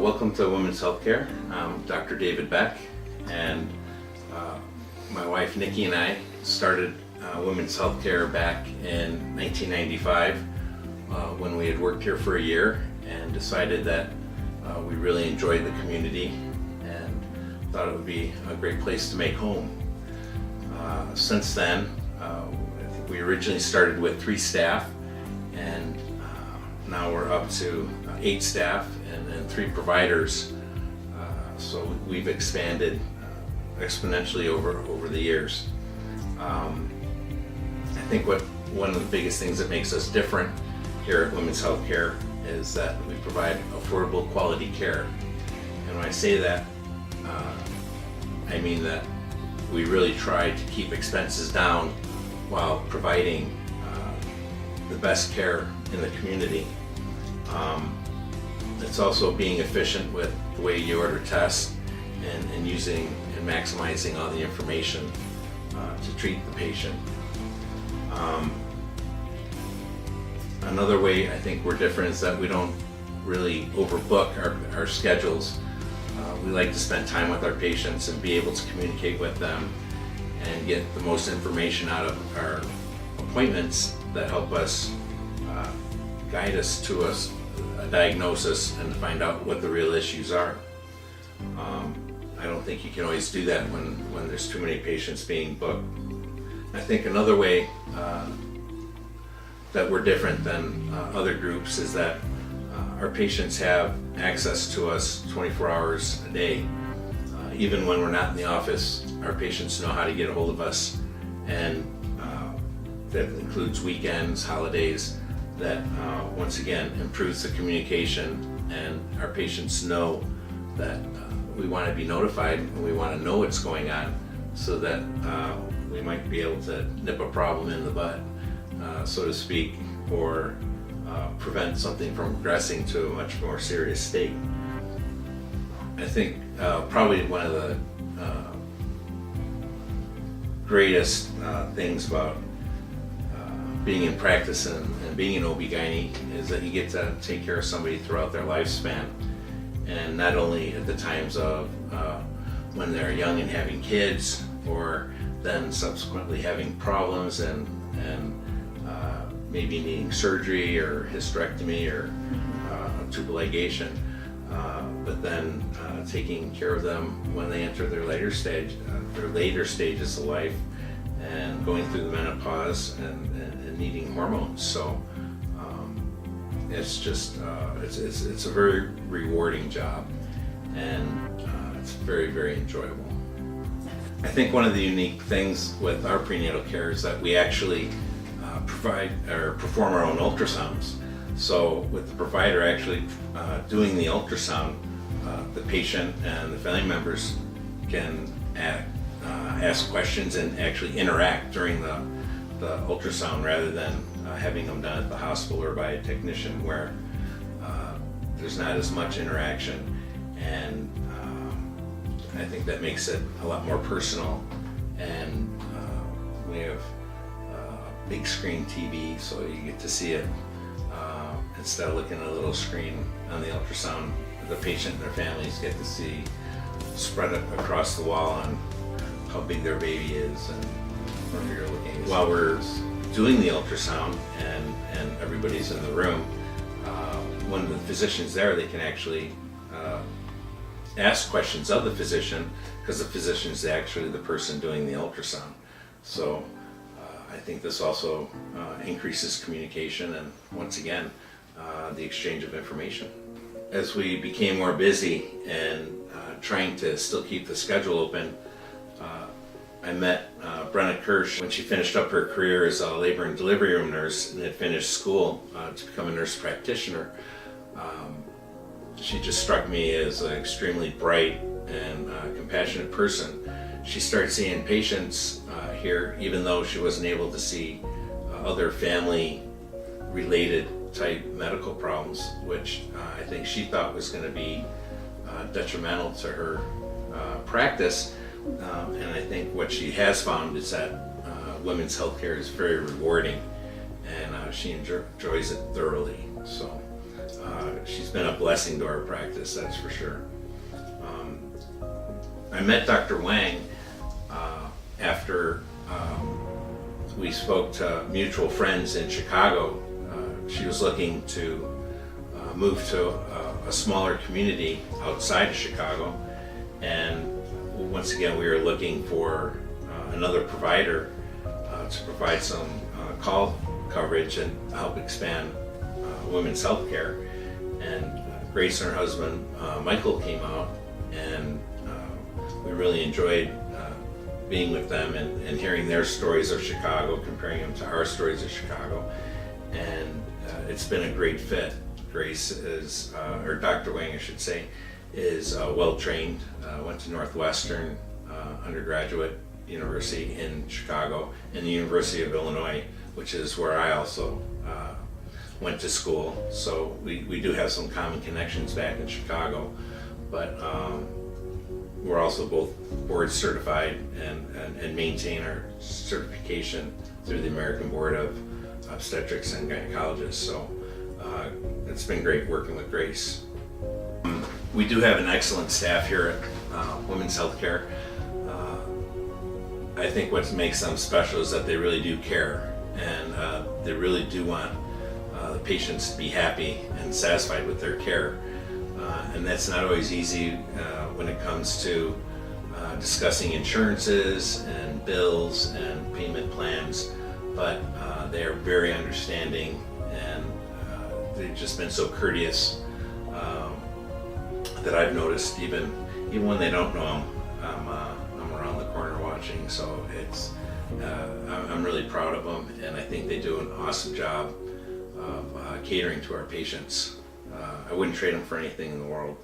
Welcome to Women's Healthcare. I'm Dr. David Beck, and my wife Nikki and I started Women's Healthcare back in 1995 when we had worked here for a year and decided that we really enjoyed the community and thought it would be a great place to make home. Since then, I think we originally started with 3 staff, and now we're up to 8 staff and 3 providers. So we've expanded exponentially over the years. I think one of the biggest things that makes us different here at Women's Healthcare is that we provide affordable quality care. And when I say that, I mean that we really try to keep expenses down while providing the best care in the community. It's also being efficient with the way you order tests and using and maximizing all the information to treat the patient. Another way I think we're different is that we don't really overbook our schedules. We like to spend time with our patients and be able to communicate with them and get the most information out of our appointments that help us guide us to a diagnosis and find out what the real issues are. I don't think you can always do that when there's too many patients being booked. I think another way that we're different than other groups is that our patients have access to us 24 hours a day. Even when we're not in the office, our patients know how to get a hold of us, and that includes weekends, holidays. That once again improves the communication, and our patients know that we want to be notified and we want to know what's going on, so that we might be able to nip a problem in the bud, so to speak, or prevent something from progressing to a much more serious state. I think probably one of the greatest things about being in practice and being an OB-GYN is that you get to take care of somebody throughout their lifespan, and not only at the times of when they're young and having kids, or then subsequently having problems and maybe needing surgery or hysterectomy or tubal ligation, but then taking care of them when they enter their later stages of life and going through the menopause and needing hormones. So it's just it's a very rewarding job, and it's very, very enjoyable. I think one of the unique things with our prenatal care is that we actually provide or perform our own ultrasounds. So with the provider actually doing the ultrasound, the patient and the family members can ask questions and actually interact during the ultrasound, rather than having them done at the hospital or by a technician, where there's not as much interaction. And I think that makes it a lot more personal. And we have a big screen TV, so you get to see it instead of looking at a little screen on the ultrasound. The patient and their families get to see spread across the wall on how big their baby is and where you're looking. While we're doing the ultrasound and everybody's in the room, one of the physicians there, they can actually ask questions of the physician, because the physician is actually the person doing the ultrasound. So I think this also increases communication and, once again, the exchange of information. As we became more busy and trying to still keep the schedule open, I met Brenna Kirsch when she finished up her career as a labor and delivery room nurse and had finished school to become a nurse practitioner. She just struck me as an extremely bright and compassionate person. She started seeing patients here, even though she wasn't able to see other family-related type medical problems, which I think she thought was going to be detrimental to her practice. And I think what she has found is that women's healthcare is very rewarding, and she enjoys it thoroughly. So she's been a blessing to our practice, that's for sure. I met Dr. Wang after we spoke to mutual friends in Chicago. She was looking to move to a smaller community outside of Chicago, and once again we were looking for another provider to provide some call coverage and help expand women's health care. And Grace and her husband Michael came out, and we really enjoyed being with them and hearing their stories of Chicago, comparing them to our stories of Chicago. And it's been a great fit. Grace is, or Dr. Wang I should say, is well trained, went to Northwestern undergraduate university in Chicago and the University of Illinois, which is where I also went to school. So we do have some common connections back in Chicago, but we're also both board certified and maintain our certification through the American Board of Obstetrics and Gynecologists. So it's been great working with Grace. We do have an excellent staff here at Women's Healthcare. I think what makes them special is that they really do care, and they really do want the patients to be happy and satisfied with their care. And that's not always easy when it comes to discussing insurances and bills and payment plans, but they are very understanding, and they've just been so courteous that I've noticed even when they don't know I'm around the corner watching. So it's I'm really proud of them, and I think they do an awesome job of catering to our patients. I wouldn't trade them for anything in the world.